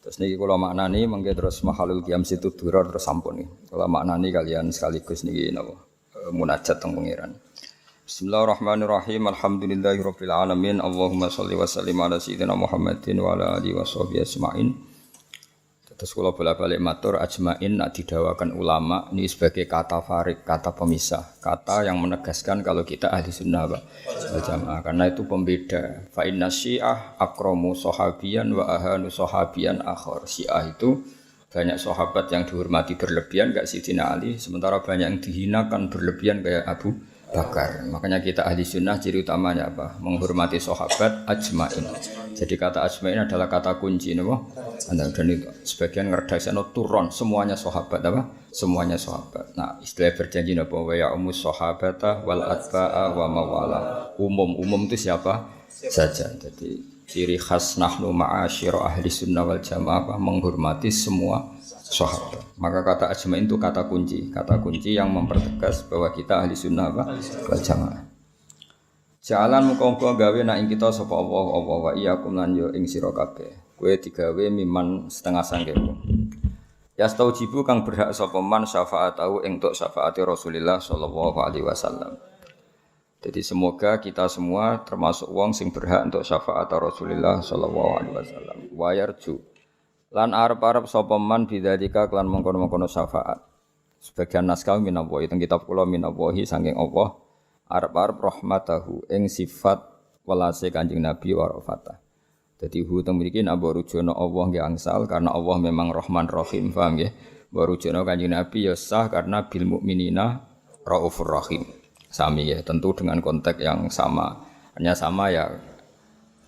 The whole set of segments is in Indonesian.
Terus niki kula maknani mengke terus mahalul qiyam situ duror terus sampun niki. Kula maknani kalian sekaligus niki napa munajat teng pangeran. Bismillahirrahmanirrahim. Alhamdulillahirabbil alamin. Allahumma shalli wa sallim ala sayyidina Muhammadin wa ala alihi washabihi ajmain. Terus kula bolak-balik matur ajmain nak didawakan ulama ini sebagai kata farik, kata pemisah, kata yang menegaskan kalau kita ahli sunnah wal jamaah karena itu pembeda. Fa inna syiah akramu sahabiyan wa ahanu sahabiyan akhar. Syiah itu banyak sahabat yang dihormati berlebihan kayak Sayyidina Ali, sementara banyak yang dihinakan berlebihan kayak Abu Bakar. Makanya kita ahli sunnah ciri utamanya apa? Menghormati sahabat ajmain. Jadi kata ajmain adalah kata kunci, napa? Dan itu sebagian ngerdasano turun semuanya sahabat apa? Semuanya sahabat. Nah, istilah berjanji napa? Wa ya umus sahabata wal atba'a wa mawala. Umum itu siapa saja. Jadi ciri khas nahnu ma'asyira ahli sunnah wal jamaah menghormati semua sahabat. Maka kata ajmain itu kata kunci yang mempertegas bahwa kita ahli sunnah wal jamaah. Jalan muka-muka gawe nak ing kita sapa Allah wa iyyakum lan yo ing sira kabeh. Kowe digawe miman setengah sangkemu. Ya staujibu kang berhak sapa man syafaatahu ing tok syafaate Rasulullah sallallahu alaihi wasallam. Jadi semoga kita semua termasuk wong sing berhak untuk syafaat Rasulullah sallallahu alaihi wasallam. Wa yarju lan arep-arep sapa man bidzalika kelan mengkono-mengkono syafaat. Sebagian naskah minallahi teng kitab kula minallahi saking Allah. Arep-arep rahmatahu ing sifat welase Kanjeng Nabi wa rafatah. Dadi hu teng mriki nek rujono Allah nggih angsal karena Allah memang Rahman Rahim, paham nggih? Rujono Kanjeng Nabi ya sah karena bil mukminina raufur rahim. Sami ya, tentu dengan konteks yang sama. Hanya sama ya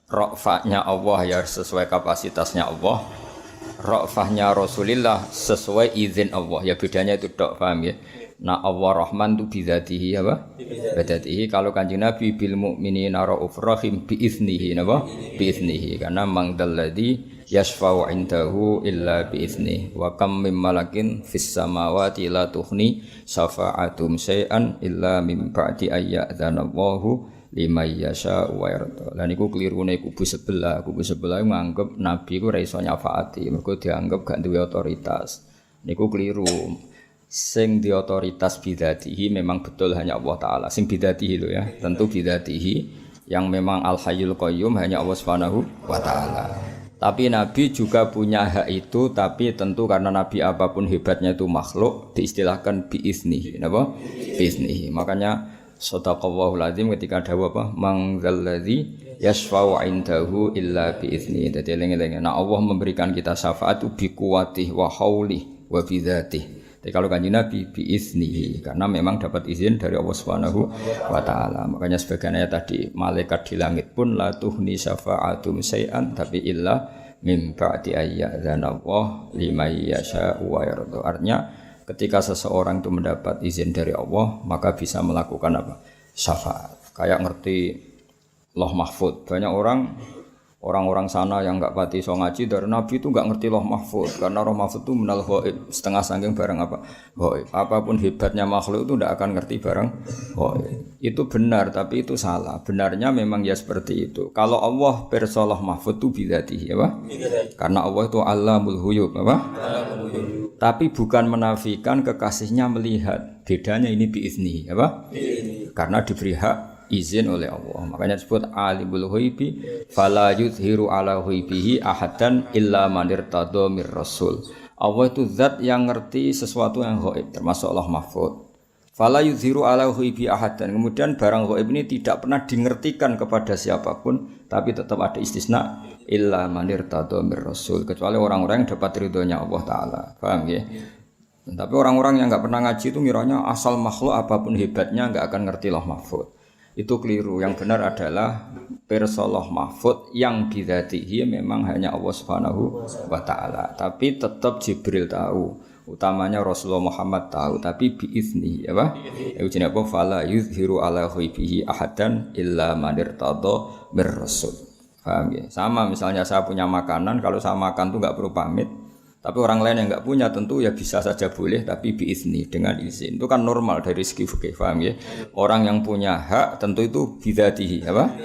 rafahnya Allah ya sesuai kapasitasnya Allah. Rafahnya Rasulullah sesuai izin Allah. Ya bedanya itu tok, paham ya? Nah Allah Rahman itu bidzatihi apa? Bidzatihi. Kalau Kanjeng Nabi bil mukminina raufur rahim biiznihi napa? Biiznihi. Karena mangdalladzi yashfa'u 'indahu illa biiznihi. Wa kam mim malakin fis samawati la tughni syafa'atum syai'an illa mim ba'di ayyadzanallahu liman yasha'u wa yarda. Lah niku klirune kubu sebelah. Kubu sebelah nganggep Nabi ku ora iso nyafaati, mergo dianggap gak duwe otoritas. Niku keliru. Sing di otoritas bidzatihi memang betul hanya Allah Ta'ala. Sing bidzatihi lho ya, tentu bidzatihi yang memang al-hayyul qayyum hanya Allah Subhanahu wa Ta'ala. Tapi Nabi juga punya hak itu, tapi tentu karena Nabi apapun hebatnya itu makhluk diistilahkan biiznihi, napa? Biiznihi. Makanya shadaqallahul azim ketika dawuh apa? Mangzalladzi yashfa'u 'indahu illa biiznihi. Dadi eling-eling. Nah Allah memberikan kita syafaat bi quwwatihi wa haulihi wa bidzatihi. Jadi kalau Kanjeng Nabi biiznihi karena memang dapat izin dari Allah Subhanahu wa Ta'ala. Makanya sebagian ayat tadi malaikat di langit pun la tuhni syafa'atum syai'an tapi illa mim ba'di ayyadzanallahu liman yasha'u wa yarda. Artinya ketika seseorang itu mendapat izin dari Allah maka bisa melakukan apa? Syafaat. Kayak ngerti Lauh Mahfuz. Banyak orang-orang sana yang enggak pati so ngaji dari Nabi itu enggak ngerti Lauh Mahfuz karena Lauh Mahfuz itu minal ghaib, setengah saking barang apa? Ghaib. Apapun hebatnya makhluk itu enggak akan ngerti barang ghaib. Itu benar tapi itu salah. Benarnya memang ya seperti itu. Kalau Allah pirsa Lauh Mahfuz itu bidzatihi apa? Karena Allah itu Allamul Ghuyub apa? Tapi bukan menafikan kekasihnya melihat. Bedanya ini biizni apa? Karena diberi hak izin oleh Allah. Makanya disebut alimul ghaibi fala yuzhiru ala ghaibihi ahadan illa man irtada mir rasul. Allah itu zat yang ngerti sesuatu yang ghaib termasuk Allah Mahfuz. Fala yuzhiru ala ghaibi ahadan. Kemudian barang ghaib ini tidak pernah dingertikan kepada siapapun, tapi tetap ada istisna illa man irtada mir rasul, kecuali orang-orang yang dapat ridhonya Allah Taala. Paham ya? Tapi orang-orang yang enggak pernah ngaji itu ngiranya asal makhluk apapun hebatnya enggak akan ngerti Allah Mahfuz. Itu keliru. Yang benar adalah pirsa Lauh Mahfuz yang bidzatihi memang hanya Allah Subhanahu wa Ta'ala. Tapi tetap Jibril tahu, utamanya Rasulullah Muhammad tahu, tapi biizni apa? Ujine apa? Fala yuzhiru ala ghaibihi ahadan illa man irtada mir rasul. Paham ya? Sama misalnya saya punya makanan, kalau saya makan tuh enggak perlu pamit. Tapi orang lain yang enggak punya tentu ya bisa saja boleh tapi biizni dengan izin. Itu kan normal dari segi fikih, paham ya? Orang yang punya hak tentu itu bidzatihi apa?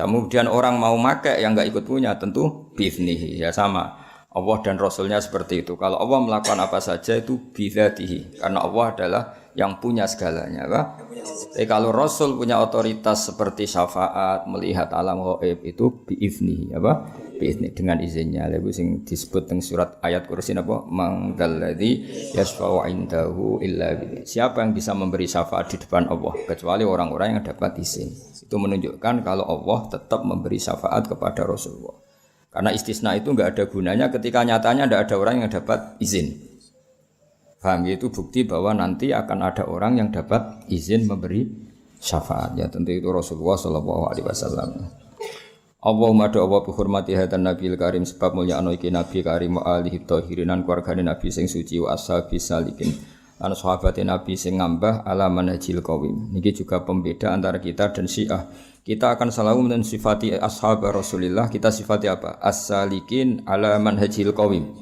Kemudian orang mau pakai yang enggak ikut punya tentu biiznihi. Ya sama. Allah dan Rasulnya seperti itu. Kalau Allah melakukan apa saja itu bidzatihi, karena Allah adalah yang punya segalanya. Tapi kalau Rasul punya otoritas seperti syafaat, melihat alam ghaib itu biiznihi, biizni, dengan izinnya. Lalu sing disebut dengan surat ayat kursi apa? Mangdalladzi yashfa'u indahu illa bi. Siapa yang bisa memberi syafaat di depan Allah kecuali orang-orang yang dapat izin. Itu menunjukkan kalau Allah tetap memberi syafaat kepada Rasulullah. Karena istisna itu enggak ada gunanya ketika nyatanya enggak ada orang yang dapat izin. Paham ya? Itu bukti bahwa nanti akan ada orang yang dapat izin memberi syafaat. Ya tentu itu Rasulullah sallallahu alaihi wasallam. Allahumma doa bi hurmati hadzal nabiyil karim sebab mulya ana iki nabi karim wa alihi thahirin lan keluargane nabi sing suci wa ashabi salikin. Lan sahabate nabi sing ngambah ala manhajil qawim. Niki juga pembeda antara kita dan Syiah. Kita akan selalu mensifati ashab Rasulullah, kita sifati apa? As-salikin ala manhajil qawim.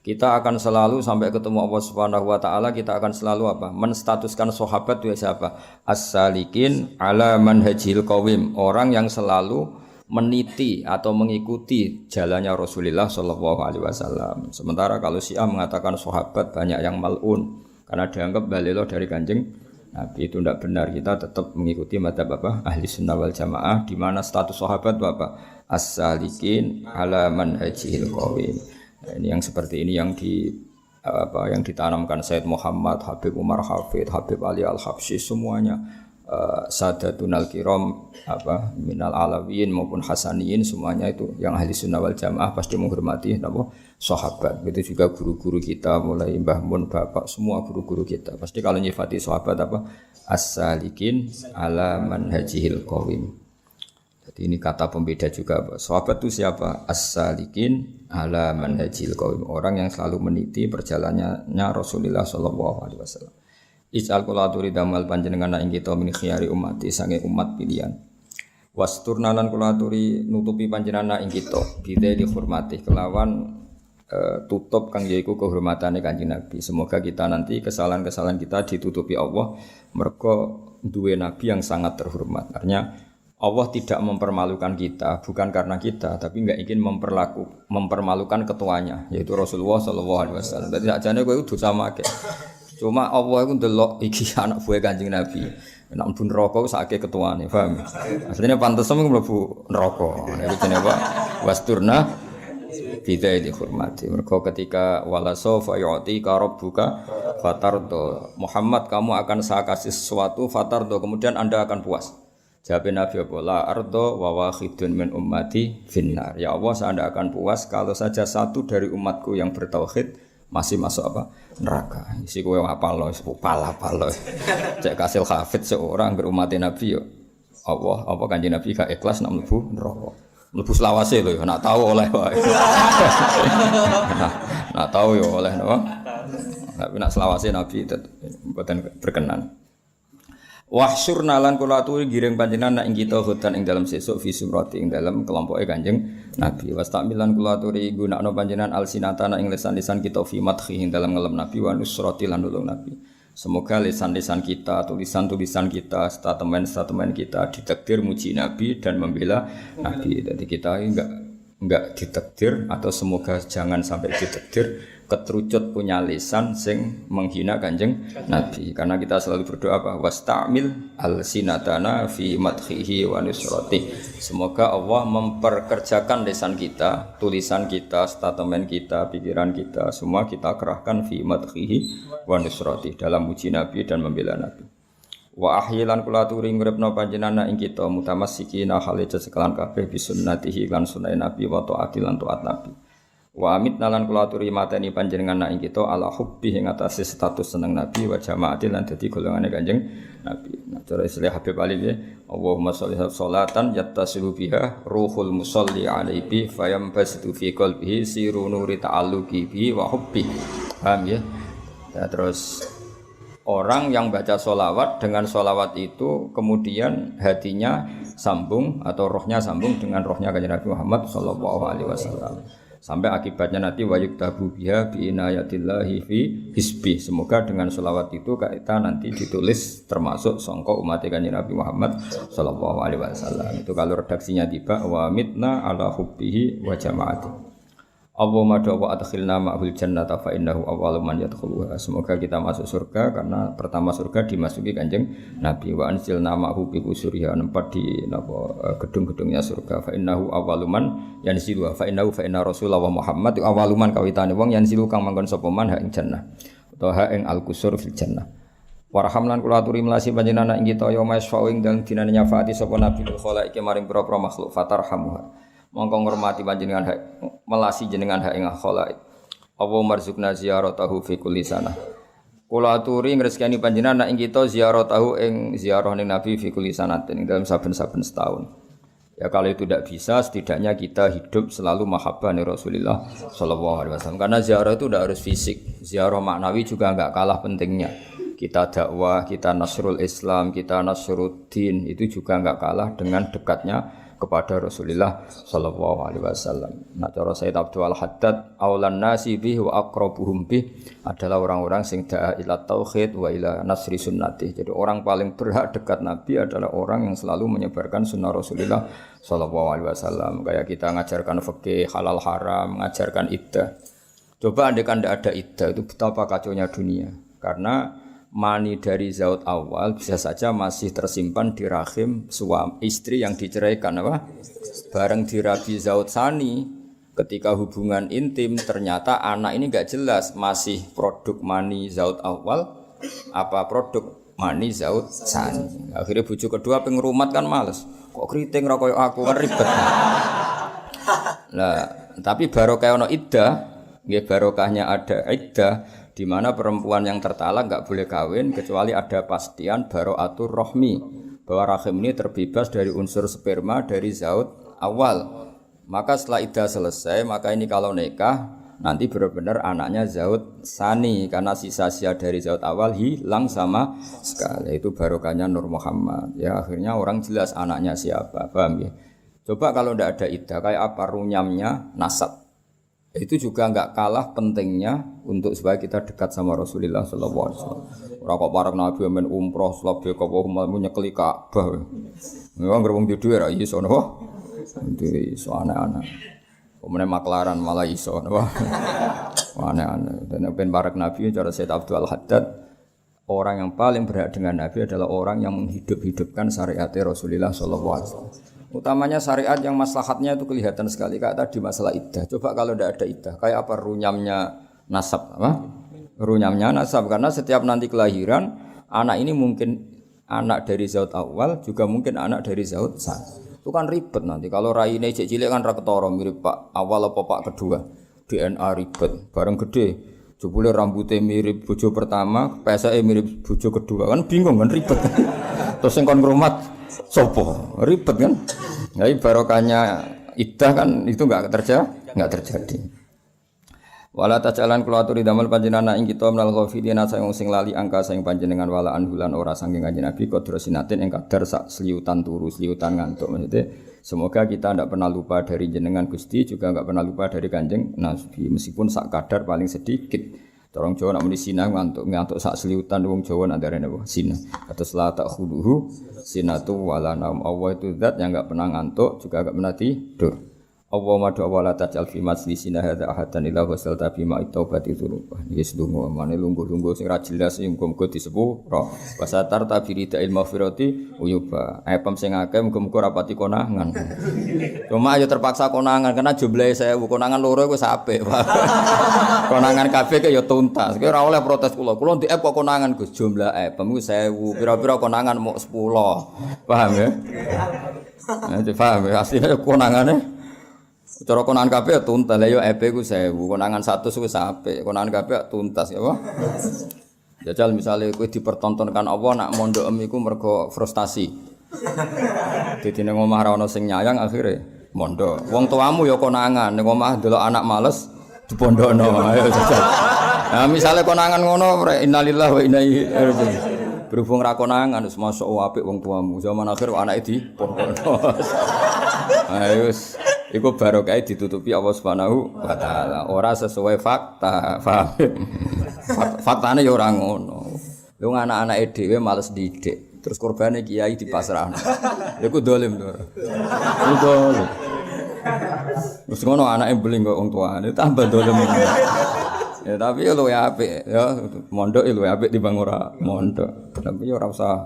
Kita akan selalu sampai ketemu Allah Subhanahu wa taala, kita akan selalu apa? Menstatuskan sahabat itu siapa? As-salikin ala manhajil qawim, orang yang selalu meniti atau mengikuti jalannya Rasulullah sallallahu alaihi wasallam. Sementara kalau Syiah mengatakan sahabat banyak yang mal'un karena dianggap balelo dari Kanjeng Nabi, itu tidak benar. Kita tetap mengikuti madzhab apa? Ahli sunnah wal jamaah, di mana status sahabat itu apa? As-salikin ala manhajil qawim. Nah, ini yang seperti ini yang yang ditanamkan Sayyid Muhammad, Habib Umar Hafid, Habib Ali Al-Habsyi, semuanya Sadatun al-Kiram minal alawiyin maupun hasaniyin, semuanya itu yang ahli sunnah wal jamaah pasti menghormati sahabat. Itu juga guru-guru kita mulai Mbah Mun, Bapak, semua guru-guru kita pasti kalau nyifati sahabat as-salikin ala manhajihil qawim. Jadi ini kata pembeda juga. Sahabat itu siapa? As-salikin ala manhajihil qawim, orang yang selalu meniti perjalanannya Rasulullah sallallahu alaihi wasallam. Ij'al kulaturi damal panjenengan ing kita min khiyari umati sange umat pilihan. Wasturna lan kulaturi nutupi panjenengan ing kita bidhe dihormati kelawan tutup kang yaiku kehormatane Kanjeng Nabi. Semoga kita nanti kesalahan-kesalahan kita ditutupi Allah mergo duwe nabi yang sangat terhormat. Artinya Allah tidak mempermalukan kita bukan karena kita, tapi enggak ingin mempermalukan ketuanya yaitu Rasulullah sallallahu alaihi wasallam. Dadi sakjane kowe kudu samake. Cuma Allah itu ndelok iki anak buah Kanjeng Nabi. Nek mlebu neraka wis akeh ketuane, paham? Asline pantes mlebu neraka. Niku jenenge apa? Wasturna bidai dihormati. Mergo ketika wala sawfa yu'tika rabbuka fatardo. Muhammad, kamu akan saya kasih sesuatu fatardo, kemudian Anda akan puas. Jawab Nabi apa? La ardo wa wahidun min ummati finnar. Ya Allah, saya Anda akan puas kalau saja satu dari umatku yang bertauhid masih masuk neraka. Isi kowe apal lo, pala-pala. Cek kasil hafid seorang berumat Nabi yo. Allah apa Kanjeng Nabi gak ikhlas nak mlebu neraka. Mlebu selawase lho, nak tahu oleh wae. Nak tahu yo oleh napa? Tapi nak selawase Nabi mboten berkenan. Wahsyurna lan kula aturi giring panjenengan ing kita hutan ing dalam sesuk fi sumrati ing dalam kelompoke Kanjeng Nabi. Wastamilan kula aturi gunakno panjenengan alsinatana ing lisan-lisan kita fi madhi ing dalam ngelem Nabi wa nusrati lan nulung Nabi. Semoga lisan-lisan kita, tulisan-tulisan kita, statement-statement kita ditakdir muji Nabi dan membela Nabi. Jadi kita enggak ditakdir atau semoga jangan sampai ditakdir keterucut punya lisan sing menghina Kanjeng Nabi. Karena kita selalu berdoa apa? Wasta'mil al-sinatana fi madhihi wa nusrati. Semoga Allah memperkerjakan lisan kita, tulisan kita, statement kita, pikiran kita, semua kita kerahkan fi madhihi wa nusrati dalam muji Nabi dan membela Nabi. Wa ahyilan kula turi ngrepno panjenengan ing kita mutamassikina hale sekalan kabeh bisunnatihi lan sunah Nabi wa taati lan taat Nabi. Wa amit nalan kula aturi mateni panjenengan ing kita ala hubbi ing atase status seneng Nabi wa jamaati lan dadi golongane Kanjeng Nabi. Nah, cara istilah Habib Ali ya, Allahumma sholli sholatan yattasilu biha ruhul musalli alaihi fayambasitu fi qalbihi siru nuri ta'alluqi bi wa hubbi. Paham ya? Ya terus orang yang baca sholawat dengan sholawat itu kemudian hatinya sambung atau rohnya sambung dengan rohnya Kanjeng Nabi Muhammad sallallahu alaihi wasallam. Sampai akibatnya nanti wayuk tabu biha bi inayatillahi fi hisbi. Semoga dengan sholawat itu kita nanti ditulis termasuk sangka umat Kanjeng Nabi Muhammad sallallahu alaihi wasallam. Itu kalau redaksinya tiba wa mitna ala hubbihi wa jamaati. Allahumma wa adkhilna ma'hul jannata fa innahu awwalu man yadkhuluha. Semoga kita masuk surga karena pertama surga dimasuki Kanjeng Nabi. Wa anzilna ma'hu bi usuriha, nempat di gedung-gedungnya surga. Fa innahu awwalu man yanzilu. Fa inna Rasulullah Muhammad awwalu man kawitane wong yanzilu kang manggon sapa man ha ing jannah. Utawa ha ing al-qusur fil jannah. Warhamlan kula aturi melasi panjenengan ing kita ya masfa'u ing dalem dinane nyafaati sapa nabi khalaiki maring pira-pira makhluk fatarhamuha. Mongko ngurmati panjenengan hak melasi jenengan hak ing khalaik. Apa marzukna ziyaratahu fi kulli sanah. Kula aturi ngresiki panjenengan ing kita ziyaratahu ing ziarah ning Nabi fi kulli sanatin dalam saben-saben setahun. Ya kalau itu tidak bisa setidaknya kita hidup selalu mahabbah ning Rasulullah sallallahu alaihi wasallam. Karena ziarah itu tidak harus fisik. Ziarah maknawi juga enggak kalah pentingnya. Kita dakwah, kita nasrul Islam, kita nasruddin itu juga enggak kalah dengan dekatnya kepada Rasulullah sallallahu alaihi wasallam. Nah cara Sayyid Abdul Haddad aulan nasi bih wa aqrabuhum bih adalah orang-orang sing da'a ila tauhid wa ila nasri sunnati. Jadi orang paling berhak dekat Nabi adalah orang yang selalu menyebarkan sunnah Rasulullah sallallahu alaihi wasallam. Kayak kita ngajarkan fikih halal haram, mengajarkan iddah. Coba andaikan tidak ada iddah itu betapa kacaunya dunia. Karena mani dari zaut awal bisa saja masih tersimpan di rahim suami istri yang diceraikan apa? Bareng dirabi zaut sani ketika hubungan intim ternyata anak ini enggak jelas masih produk mani zaut awal apa produk mani zaut sani. Akhirnya bojo kedua pengrumat kan males. Kok keriting ra koyo aku kan ribet. Nah, tapi barokah ono iddah, nggih barokahnya ada iddah di mana perempuan yang tertalak enggak boleh kawin kecuali ada pastian baraatur rohmi bahwa rahim ini terbebas dari unsur sperma dari zaut awal. Maka setelah iddah selesai, maka ini kalau nikah nanti benar-benar anaknya zaut sani karena sisa-sisa dari zaut awal hilang sama sekali. Itu barokahnya Nur Muhammad. Ya akhirnya orang jelas anaknya siapa, paham ya? Coba kalau tidak ada iddah kayak apa runyamnya nasab. Itu juga enggak kalah pentingnya untuk supaya kita dekat sama Rasulullah sallallahu alaihi wasallam. Ora kok parek Nabi men umroh slabe kok mau nyekeli Ka'bah. Memang gerung di dhuwit ra iso napa? Ndi iso anak-anak. Pemene maklaran malah iso napa? Aneh-aneh. Dan ben parek Nabi cara Sayyid Abdul Haddad orang yang paling berhak dengan Nabi adalah orang yang menghidup-hidupkan syariat Rasulullah sallallahu alaihi wasallam. Utamanya syariat yang maslahatnya itu kelihatan sekali kayak tadi masalah iddah. Coba kalau tidak ada iddah, kayak apa runyamnya nasab, apa? Runyamnya nasab karena setiap nanti kelahiran anak ini mungkin anak dari zaut awal juga mungkin anak dari zaut sani. Itu kan ribet nanti. Kalau raine cek cilik kan ra ketara mirip Pak awal apa Pak kedua. DNA ribet, bareng gede. Jebule rambutnya mirip bojo pertama, pesake mirip bojo kedua. Kan bingung kan ribet. Terus sing kon ngrumat sopo ribet kan? Jadi barokahnya iddah kan itu enggak terjadi. Wala tajalan kula aturi damel panjenengan ing kita menal ghafilina sayang sing lali angka sayang panjenengan wala anhulan ora saking kanjeng Nabi qadra sinatin ing kadar sak seliutan turu seliutan ngantuk. Maksudnya semoga kita tidak pernah lupa dari jenengan Gusti juga enggak pernah lupa dari kanjeng Nabi meskipun sak kadar paling sedikit. Orang Jawa nak muni sinah ngantuk sak seliutan wong Jawa nak darane apa? Sinah. Atus la ta'khuduhu sinatu wala naum. Allah itu zat yang enggak pernah ngantuk juga enggak pernah tidur. Allahumma do'a wala taj'al fi majlisina hadza ahadan illa wasalta bi ma'i taubati dzunub. Iki sedonga mane lungguh-lungguh sing ra jelas sing muga-muga disepuro. Wasatar tabirida ilmu firati uyuba. Epem sing akeh muga-muga rapati konangan. Cuma ayo terpaksa konangan karena jumlahe 1000 konangan loro iku apik. Konangan kabeh ke ya tuntas. Kowe ora oleh protes kula. Kula ndek kok konangan Gus jumlah epem 1000. Pira-pira konangan mok 10. Paham ya? Paham ya asline konangane cara konangan kabeh tuntas lha yo EP ku 1000 konangan 100 wis apik konangan kabeh tuntas ya apa jajal misale kowe dipertontonkan apa nak mondokem iku mergo frustasi dadi ning omah ra ono sing nyayang akhire mondok wong tuamu ya konangan ning omah delok anak males dipondokno ayo jajal nah misale konangan ngono innalillahi wa inna ilaihi raji'un berhubung ra konangan wis masuk apik wong tuamu zaman akhir anake dipondokno ayo iku barokah ditutupi Allah Subhanahu wa taala. Ora sesuai fakta. Paham? Faktane ya ora ngono. Lho anak-anake dhewe males didik. Terus korbane kiai dipasrahno. Iku dolim to. Dolim. Terus ngono anake beling kok wong tuane tambah dolem. Ya tapi ya luwih apik ya mondok ya luwih apik timbang ora mondok. Tapi ya ora usah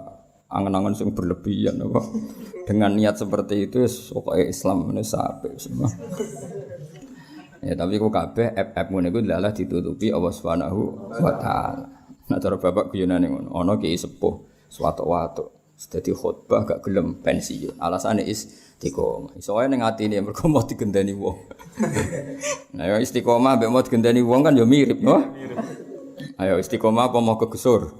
angen-angen sing berlebihan apa. Dengan niat seperti itu pokoke Islam ini apik semua. Ya tapi kok kabeh app ngene iku adalah ditutupi Allah Subhanahu wa taala. Nah cara bapak guyonane ngono, ana kiai sepuh suwatu-watu. Dadi khutbah gak gelem pensiun. Alasane istiqomah. Iso wae ning atine mergo mau digendani wong. Nah ya istiqomah mbek mau digendani wong kan ya mirip, no? Ayo istiqomah apa mau kegesur?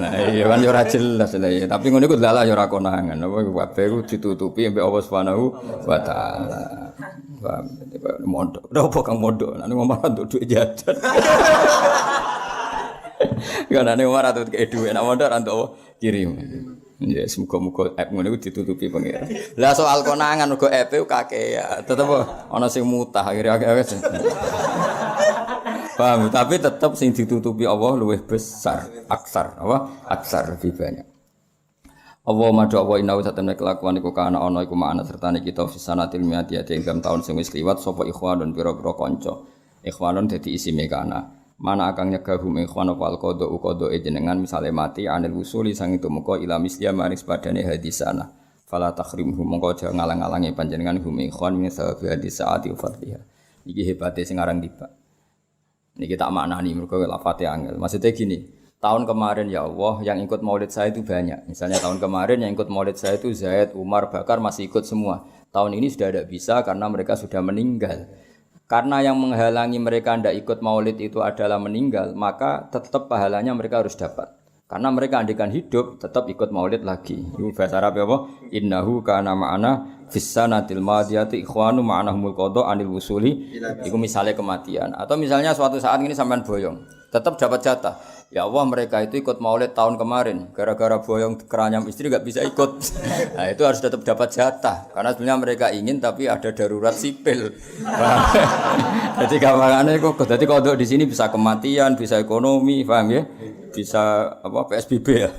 Nah iya kan ya ora jelas lah ya. Tapi ngono iku dalah ya ora konangan. Apa kabeh iku ditutupi mbek Allah Subhanahu wa taala. Paham? Mondok. Ora apa kang mondok. Nek ngomong untuk duit jajan. Karena Umar atau kayak duit, nak mondok rantu apa kirim. Ya semoga-moga app ngono iku ditutupi pengira. Lah soal konangan mergo app ku kakek tetep ana sing mutah akhir-akhir. Paham, tapi tetep sing ditutupi Allah luwih besar, aksar, apa? Aksar lebih banyak. Allah madu Allah inna wa satamna kelakuan iku kana ana iku makna sertane kita fisanatil miati ate ing taun sing wis kliwat sapa ikhwanun pira-pira kanca. Ikhwanun dadi isime kana. Mana akan nyegahum ikhwan wal qada jenengan misale mati anil usuli sang itu muka ila misliya maris padane hadisana fala takhrimhum mongko aja ngalang-alangi panjenengan hum ikhwan min sawabi hadisati fadliha iki hebate sing aran tiba niki tak maknani mergo lafate angel maksudnya gini tahun kemarin ya Allah yang ikut maulid saya itu banyak misalnya tahun kemarin yang ikut maulid saya itu Zaid Umar Bakar masih ikut semua tahun ini sudah tidak bisa karena mereka sudah meninggal. Karena yang menghalangi mereka tidak ikut maulid itu adalah meninggal, maka tetap pahalanya mereka harus dapat. Karena mereka andikan hidup, tetap ikut maulid lagi. Itu bahasa Arab apa? Innahu kana ma'ana fissanatil madiyati ikhwanu ma'anahumul qadha anil wusuli. Itu misalnya kematian. Atau misalnya suatu saat ini sampean boyong, tetap dapat jatah. Ya Allah mereka itu ikut maulid tahun kemarin gara-gara boyong keranyam istri gak bisa ikut. Nah itu harus tetap dapat jatah karena sebenarnya mereka ingin tapi ada darurat sipil. Jadi gambarannya kok jadi kodok di sini bisa kematian, bisa ekonomi, paham ya? Bisa apa PSBB ya?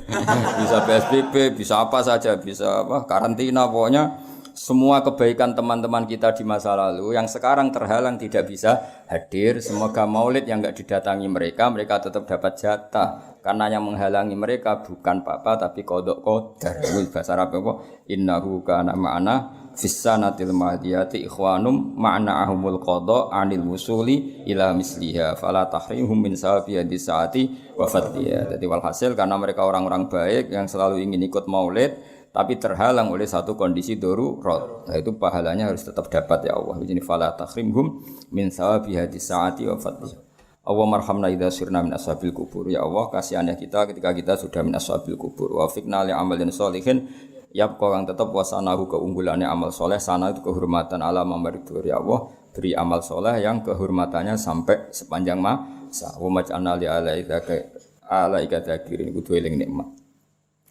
Bisa PSBB, bisa apa saja, bisa apa karantina pokoknya. Semua kebaikan teman-teman kita di masa lalu yang sekarang terhalang tidak bisa hadir. Semoga maulid yang enggak didatangi mereka tetap dapat jatah. Karena yang menghalangi mereka bukan papa tapi kodok qadar. Itu bahasa Arab apa? Innahu kana ma'ana fissanatil mahdiyati ikhwanum ma'na'ahumul qadha anil wusuli ila misliha fala tahrihum min sawabi hadisati wa fadliha. Jadi walhasil karena mereka orang-orang baik yang selalu ingin ikut maulid tapi terhalang oleh satu kondisi darurat. Nah itu pahalanya harus tetap dapat ya Allah. Ini fala takhrimhum min sawabi hadisati wa fadliha. Allah marhamna idza sirna min ashabil kubur. Ya Allah kasihannya kita ketika kita sudah min ashabil kubur. Wa fiqna li amalin sholihin yabqa kang tetap wasanahu keunggulannya amal soleh sana itu kehormatan alam memberitur ya Allah beri amal soleh yang kehormatannya sampai sepanjang masa. Wa maj'alna li alaika dzakirin kudu eling nikmat.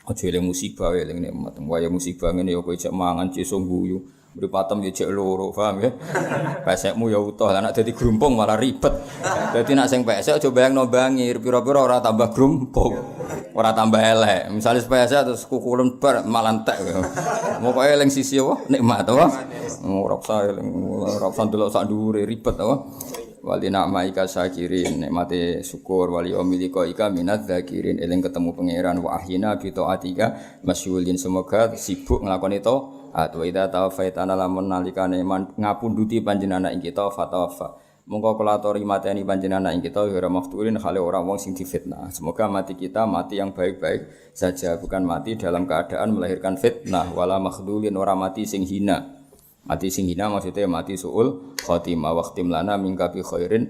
Aja eling musibah eling nikmat. Waya musibah ngene ya kowe cek mangan cesuk guyu. Mripatem ya cek loro, paham ya? Pesekmu ya utuh, lah nek dadi grumpung malah ribet. Dadi nek sing pesek aja bayangno bangir, pira-pira ora tambah grumpung. Ora tambah elek. Misale pesek terus kukulen bar malah entek. Mokoke eling sisi apa? Nikmat apa? Ora usah eling, ora usah ndelok sak dhuwure ribet apa? Wali na'maika syakirin nikmate syukur wali omilika ika minadz zakirin eling ketemu pangeran wa ahyina bi taatika masyghulin semoga sibuk nglakoni taat wa idza tawaffaitana lamun nalikane ngapunduti panjenengan ing kita fatawaffa mongko kula atori mateni panjenengan ing kita ora maftulin khale ora wong sing difitnah semoga mati kita mati yang baik-baik saja bukan mati dalam keadaan melahirkan fitnah wala makhdulin ora mati sing hina. Mati sing hina maksudnya mati su'ul khotimah waqtim lana mingka bi khairin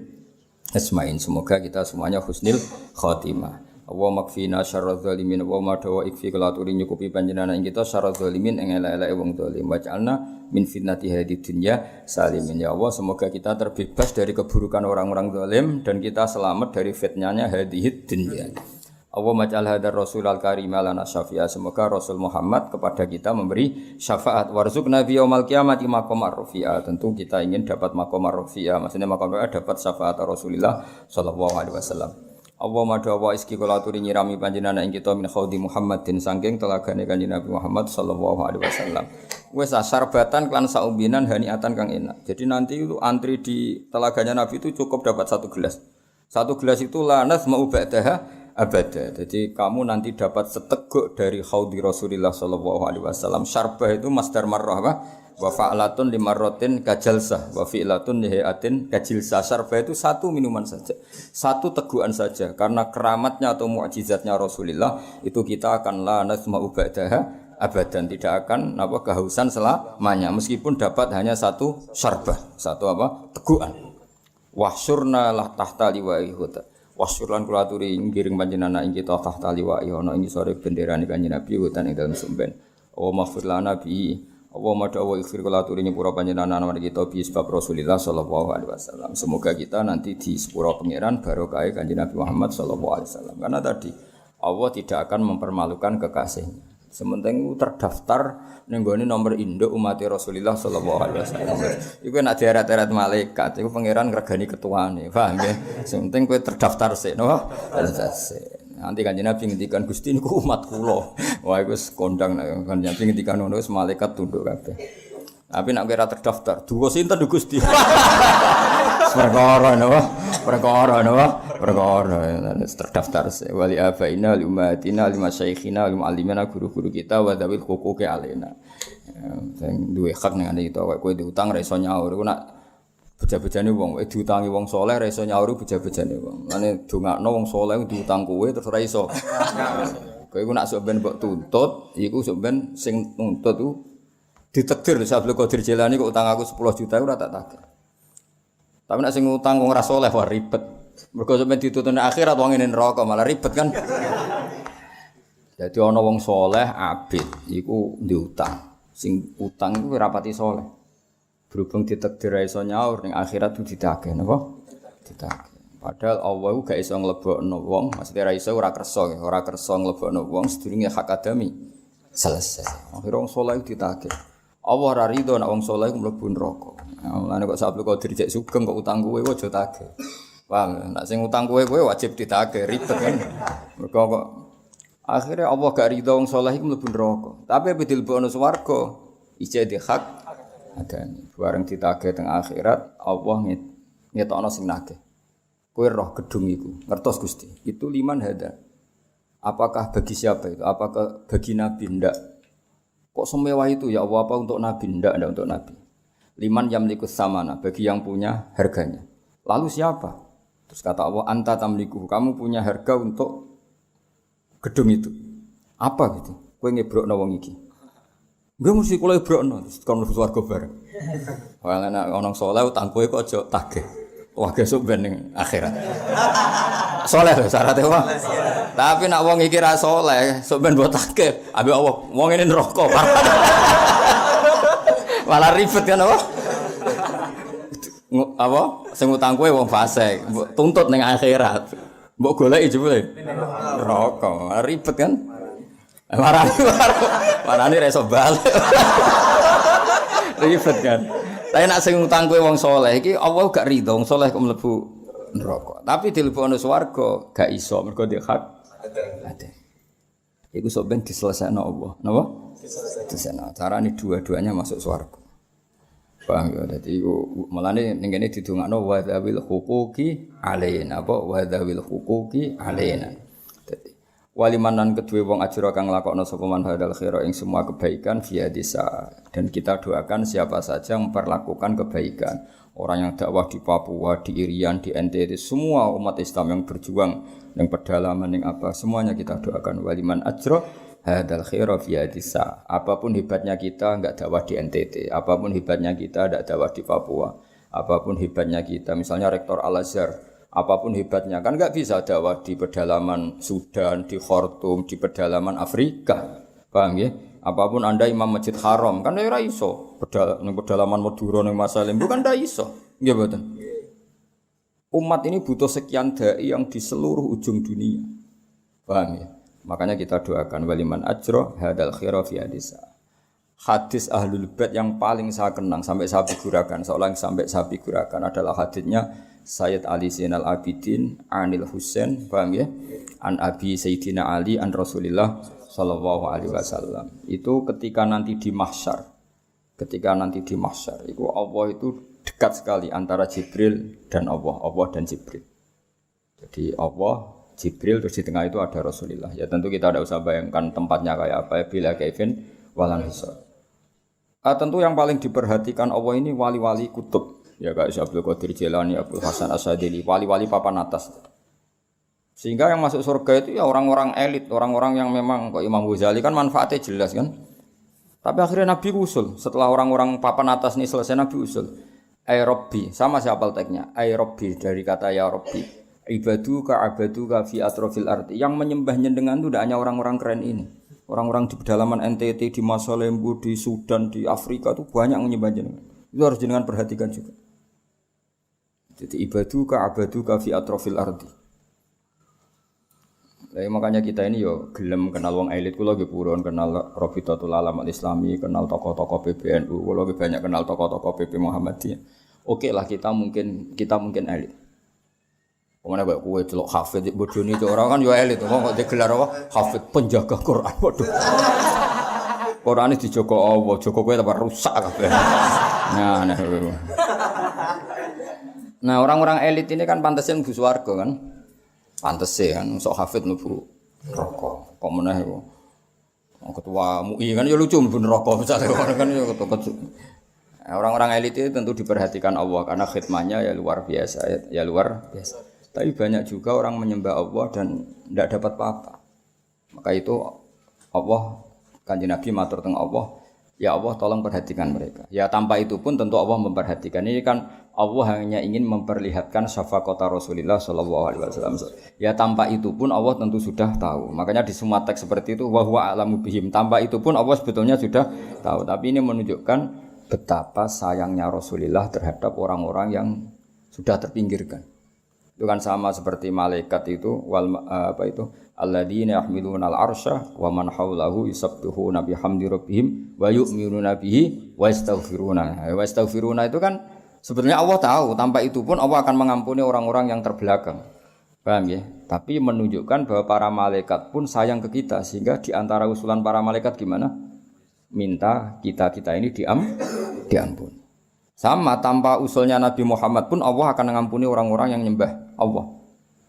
asma'in semoga kita semuanya husnil khotimah wa makfina syarradz zalimin wa ma dawa ikfi kelaturi nyukupi panjenengan ing kita syarradz zalimin ing elek-eleke wong zalim waj'alna min fitnati hadid dunya salimin ya Allah semoga kita terbebas dari keburukan orang-orang zalim dan kita selamat dari fitnahnya hadid dunya. Allah maj'al hadar rasul al-karim lana syafi'a semoga Rasul Muhammad kepada kita memberi syafaat warzuqna fi yaumil qiyamati maqamar rafi'a tentu kita ingin dapat maqamar rafi'a maksudnya maqamar dapat syafaat Rasulullah sallallahu alaihi wasallam. Allah madha wa iski kula aturi nyirami panjenengan ing kita min khaudi Muhammadin saking telagane kanjeng Nabi Muhammad sallallahu alaihi wasallam. Wes syarbatan klan saumbinan haniatan kang enak. Jadi nanti itu antri di telaganya Nabi itu cukup dapat 1 gelas. 1 gelas itu lanas mau ba'daha abada. Jadi kamu nanti dapat seteguk dari haudi Rasulullah sallallahu alaihi wasallam. Syarbah itu masdar marrah apa? Wa fa'latun limarratin kajalsah wa fi'latun lihatin kajilsah. Syarbah itu 1 minuman saja. 1 tegukan saja karena keramatnya atau mukjizatnya Rasulullah itu kita akan lanas mau ba'daha abadan, tidak akan kehausan selamanya meskipun dapat hanya 1 syarbah, 1 tegukan. Wahsyurna lah tahta liwa'i huta. Wahsyurlan kula aturi ngiring panjenengan ing kita tahta liwa'i ana ing sore benderane Kanjeng Nabi hutan ing dalem sumben. Wa maghfir lana bi. Wa madhawa ighfir kula aturi nyepura panjenengan ana kita bi sebab Rasulullah sallallahu alaihi wasallam. Semoga kita nanti di sepura pangeran barokah Kanjeng Nabi Muhammad sallallahu alaihi wasallam. Karena tadi Allah tidak akan mempermalukan kekasihnya. Sementing terdaftar ning gone nomor induk umat Rasulullah sallallahu alaihi wasallam. Iku nek diarat-arat malaikat, iku pangeran ngregani ketuane, paham nggih? Sementing kowe terdaftar sik, napa? Nanti Kanjeng Nabi ngendikan Gusti niku umat kula. Wah iku wis kondang nek Kanjeng Nabi ngendikan ngono wis malaikat tunduk kabeh. Tapi nek ora terdaftar, duwa sinten Gusti? Perkara napa? Perkara terdaftar se wali abaina li ummatina li masyayikhina li muallimina guru-guru kita wa dzawil huquqi alaina. Sing duwe hak ning ngene kita kowe diutang ra iso nyaur iku nak beja-bejane wong diutangi wong saleh ra iso nyaur beja-bejane wong. Mane dongakno wong saleh diutang kowe terus ra iso. Kowe iku nak sok ben mbok tuntut iku sok ben sing nuntut ku ditakdir Abdul Qadir Jilani kok utang aku 10 juta ora tak tagih. Tapi nek sing utang wong ora saleh wah ribet. Mergo sampe dituntut nek akhirat wong ngene neraka malah ribet kan. Dadi ana wong saleh abid iku diutang. Sing utang iku ora pati saleh. Berhubung ditakdir iso nyaur ning akhirat itu ditagih napa? Ditagih. Padahal Allah iku gak iso nglebokno wong, maksudnya ora iso ora kersa nglebokno wong sedurunge hak adami selesai. Akhire wong saleh ditagih. Allah ora rido nek wong saleh mlebu neraka. Mulane kok Abdul Qadir cek sugeng kok utang kowe aja tagih. Paham? Nek sing utang kowe wajib ditagih, ribet kan. Mergo kok akhire Allah gak rido wong saleh iku mlebu neraka. Tapi ape dilebokno swarga, ijeh di hak adane. Bareng ditagih teng akhirat, Allah ngetokno sing nagih. Kowe roh gedung iku. Ngertos Gusti, itu liman hada. Apakah bagi siapa itu? Apakah bagi Nabi? Ndak. Kok semewah itu ya Allah, apa untuk Nabi? Ndak untuk Nabi. Liman yamlikus samana, bagi yang punya harganya. Lalu siapa? Terus kata Allah, anta tamliku, kamu punya harga untuk gedung itu. Apa gitu? Kowe ngebrokno wong iki. Nggih mesti kula ngebrokno, terus kon mlebu swarga bareng. Wah nek ana saleh utang kowe kok aja tagih. Wah gesuk ben ning akhirat. Saleh lho syaratnya wah. Tapi nak wong iki ra saleh, sok ben mbok tagih, ambek Allah, wong ngene neraka. Malah ribet kan apa? Apa? Sing utang kowe wong fasik, mbok tuntut ning akhirat. Mbok goleki jebule neraka. Ribet kan? Marani ra iso balik. Ribet kan? Tapi nak sing utang kowe wong saleh iki Allah gak rido wong saleh kok mlebu neraka. Tapi dilebokno swarga gak iso mergo dia hak ada. Iku sok ben diselesaikno Allah. Napa? Diselesaikno. Carane dua-duanya masuk swarga. Paham ya? Dadi iku mulane ning kene didongakno wa dzawil huquqi alaina. Apa wa dzawil huquqi alaina. Dadi walimanan kedue wong ajra kang nglakokno sapa man hadal khaira ing semua kebaikan via desa. Dan kita doakan siapa saja yang memperlakukan kebaikan. Orang yang dakwah di Papua, di Irian, di NTT, semua umat Islam yang berjuang yang pedalaman yang apa, semuanya kita doakan waliman ajra hadal khaira via desa. Apapun hebatnya kita enggak dakwah di NTT, apapun hebatnya kita enggak dakwah di Papua, apapun hebatnya kita misalnya rektor Al-Azhar, apapun hebatnya kan enggak bisa dakwah di pedalaman Sudan, di Khartoum, di pedalaman Afrika. Paham ya? Apapun Anda imam masjid haram kan ora iso. Pedalaman Madura ning Masalim bukan ndak iso. Nggih mboten. Umat ini butuh sekian dai yang di seluruh ujung dunia. Paham ya? Makanya kita doakan waliman ajra hadal khaira fi hadisa. Hadis Ahlul Bait yang paling saya kenang sampai saya figurakan, seolah sampai saya figurakan adalah hadisnya Sayyid Ali Zainal Abidin Anil Husain, paham ya? An Abi Sayyidina Ali an Rasulillah sallallahu alaihi wasallam. Itu ketika nanti di mahsyar ketika nanti di mahsyar itu Allah itu dekat sekali antara Jibril dan Allah dan Jibril. Jadi Allah, Jibril, terus di tengah itu ada Rasulullah. Ya tentu kita tidak usah bayangkan tempatnya kayak apa ya, bila kaifin walan hisab. Tentu yang paling diperhatikan Allah ini wali-wali kutub. Ya kayak Abdul Qadir Jilani, Abdul Hasan Asyadili, wali-wali papan atas. Sehingga yang masuk surga itu ya orang-orang elit, orang-orang yang memang kok Imam Ghazali kan manfaatnya jelas kan. Tapi akhirnya Nabi usul, setelah orang-orang papan atas ini selesai Nabi usul. Ay Rabbi, sama siapa teknya? Ay Rabbi dari kata ya Rabbi. Ibaduka abaduka fi atrofil arti. Yang menyembah nyendengan itu tidak hanya orang-orang keren ini. Orang-orang di pedalaman NTT, di Masalembu, di Sudan, di Afrika itu banyak yang menyembah nyendengan. Itu harus jenengan perhatikan juga. Jadi ibaduka abaduka fi atrofil ardi. Lah makanya kita ini yo gelem kenal wong elit kula nggih purun kenal Rabitatul Alam Al-Islami, kenal tokoh-tokoh PBNU, kula nggih banyak kenal tokoh-tokoh PP Muhammadiyah. Oke lah kita mungkin elit. Pemane kok kowe delok hafid bodoni itu orang kan yo elit kok digelar apa? Hafid penjaga Quran. Waduh. Qurane dijaga Allah, jaga kowe tambah rusak kabeh. Nah, orang-orang elit ini kan pantesin mlebu swarga kan. Pantese kan sok hafid mlebu neraka. Kok meneh iku. Ketua MUI kan ya lucu mlebu neraka misale kan ya ketua. Orang-orang elit itu tentu diperhatikan Allah karena khidmahnya ya luar biasa. Tapi banyak juga orang menyembah Allah dan tidak dapat apa-apa. Maka itu Allah Kanjeng Nabi matur teng Allah, ya Allah tolong perhatikan mereka. Ya tanpa itu pun tentu Allah memperhatikan. Ini kan Allah hanya ingin memperlihatkan syafaqata Rasulullah sallallahu alaihi wasallam. Ya tanpa itu pun Allah tentu sudah tahu. Makanya di semua teks seperti itu wa huwa a'lamu bihim. Tanpa itu pun Allah sebetulnya sudah tahu. Tapi ini menunjukkan betapa sayangnya Rasulullah terhadap orang-orang yang sudah terpinggirkan. Itu kan sama seperti malaikat itu alladzina yahmiluna al-arsya wa man haulahu yusabbihuna bihamdi rabbihim wa yu'minuna bihi wa yastaghfiruna. Wa yastaghfiruna itu kan sebetulnya Allah tahu, tanpa itu pun Allah akan mengampuni orang-orang yang terbelakang. Paham ya? Tapi menunjukkan bahwa para malaikat pun sayang ke kita, sehingga di antara usulan para malaikat gimana? Minta kita ini diampuni. Sama tanpa usulnya Nabi Muhammad pun Allah akan mengampuni orang-orang yang nyembah Allah.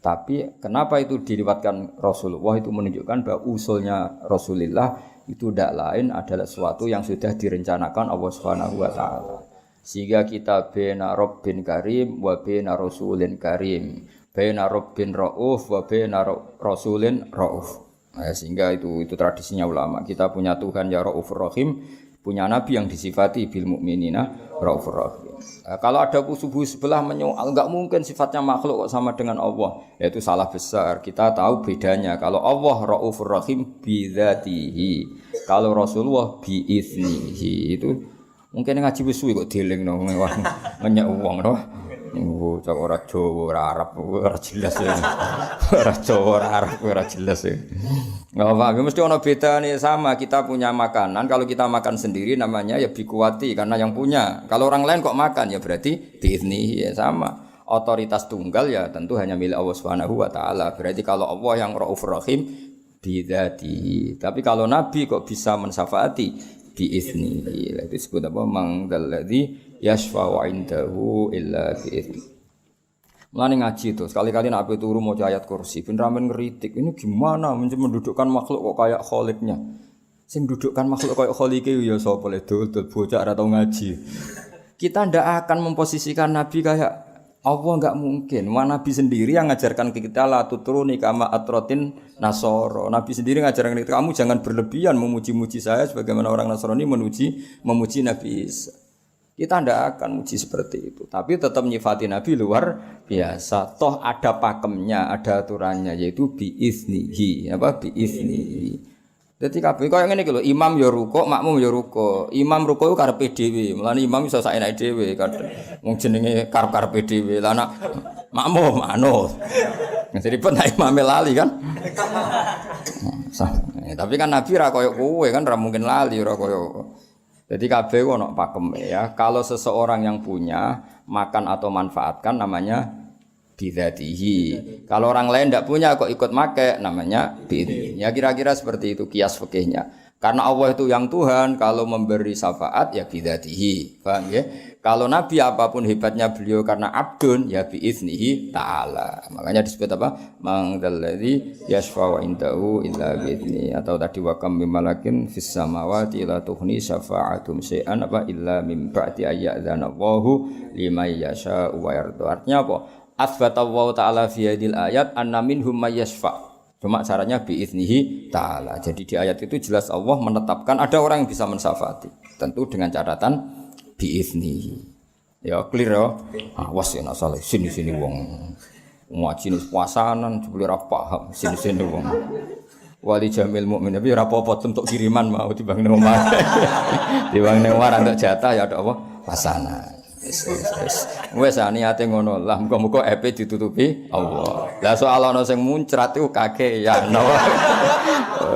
Tapi kenapa itu diriwayatkan Rasulullah itu menunjukkan bahwa usulnya Rasulullah itu tidak lain adalah sesuatu yang sudah direncanakan Allah Subhanahu wa taala. Sehingga kita bena Rabbin Karim wa bena Rasulin Karim, bena Rabbin Rauf wa bena Rasulin Rauf. Nah, sehingga itu tradisinya ulama. Kita punya Tuhan ya Raufur Rahim, punya Nabi yang disifati bil mukminina Raufur Rahim. Nah, kalau ada kusubuh sebelah menyoal, enggak mungkin sifatnya makhluk kok sama dengan Allah. Ya itu salah besar. Kita tahu bedanya. Kalau Allah Raufur Rahim bi dzatihi, kalau Rasulullah bi iznihi. Itu mungkin ngaji wis suwi kok dieling nang ngenyek wong no. Cak ora Jawa ora Arab ora jelas ya. Ora Jawa ora Arab ora jelas ya. Enggak apa, mesti ono bedane sama. Kita punya makanan, kalau kita makan sendiri namanya ya bikuwati karena yang punya. Kalau orang lain kok makan ya berarti biizni ya sama. Otoritas tunggal ya tentu hanya milik Allah Subhanahu wa taala. Berarti kalau Allah yang Raufur Rahim bidzatihi. Tapi kalau Nabi kok bisa mensyafaati biizni. Itu disebut apa? Mangdalladzi yashfa'u 'indahu illa biizni. Mulane ngaji itu, sekali-kali nak ape turu maca ayat kursi, ben ramen ngritik. Ini gimana mendudukkan makhluk kok kayak kholiknya. Sing dudukkan makhluk kayak kholike ya sapa le dul bocah ora tau ngaji. Kita ndak akan memposisikan Nabi kayak Allah, enggak mungkin. Nabi sendiri yang ngajarkan ke kita la tutruni kama atrotin nasoro. Nabi sendiri ngajarkan kita, kamu jangan berlebihan memuji-muji saya sebagaimana orang Nasrani memuji Nabi Isa. Kita tidak akan muji seperti itu. Tapi tetap nyifati Nabi luar biasa. Toh ada pakemnya, ada aturannya, yaitu biiznihi. Apa? Biiznihi. Jadi kabeh kaya ngene iki lho, imam ya ruku, makmum ya ruku. Imam ruku iku karepe dhewe. Mulane imam iso saenake dhewe kadang. Wong jenenge karep-karepe dhewe. Lah nek makmum manut. Jadi pun imam lali kan. Tapi kan Nabi ra koyo kowe kan ra mungkin lali ora koyo. Jadi kabeh ono pakem ya. Kalau seseorang yang punya makan atau manfaatkan namanya bidzatihi. Kalau orang lain tidak punya kok ikut make namanya biizni. Ya kira-kira seperti itu kias fikihnya. Karena Allah itu yang Tuhan, kalau memberi syafaat ya bidzatihi. Paham ya? Kalau Nabi apapun hebatnya beliau karena abdun ya biiznihi ta'ala. Makanya disebut apa? Mangdalladzi yashfa'u indahu illa biizni, atau tadi wa kam mimalakin fis samawati la tughni syafa'atum syai'an apa illa mim ba'di ayyadzana Allahu liman yasha'u wa yarda. Artinya apa? Asbatallahu ta'ala fi hadil ayat anna minhum may yashfa'. Cuma caranya biiznihi ta'ala. Jadi di ayat itu jelas Allah menetapkan ada orang yang bisa mensyafaati. Tentu dengan catatan biiznihi. Ya clear ya. Awas ya nak salah sini-sini wong. Ngaji puasanan jebule ora paham sini-sini wong. Wali jamil mukmin tapi ora apa-apa untuk kiriman mau dibangun omah. Dibangun omah untuk jatah ya ada apa? Pasangan. Wes niate ngono lah muga-muga epe ditutupi Allah. Lah soal ana sing muncrat iku kakean.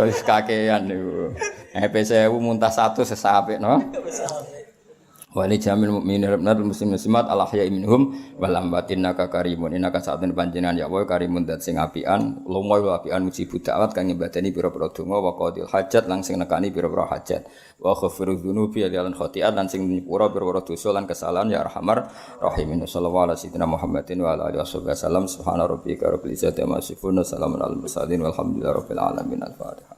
Wis kakean niku. Epe 1000 muntah 1 sesapik no. Wali jamil mukminin rabbil muslimin muslimat al ahya'i minhum wal amwatin naka karimun innaka sa'atun panjenengan ya wa karimun dat sing apian lumoy wa apian mujibud da'wat kang nyembadani pira-pira donga wa qadil hajat lan sing nekani pira-pira hajat wa ghafirudz dzunubi lan khotiat lan sing nyepura pira-pira dosa lan kesalahan ya arhamar rahimin sallallahu alaihi wasallam Muhammadin wa ala alihi wasallam subhana rabbika rabbil izzati amma yasifun salamun alal mursalin walhamdulillahi rabbil alamin al-fatihah.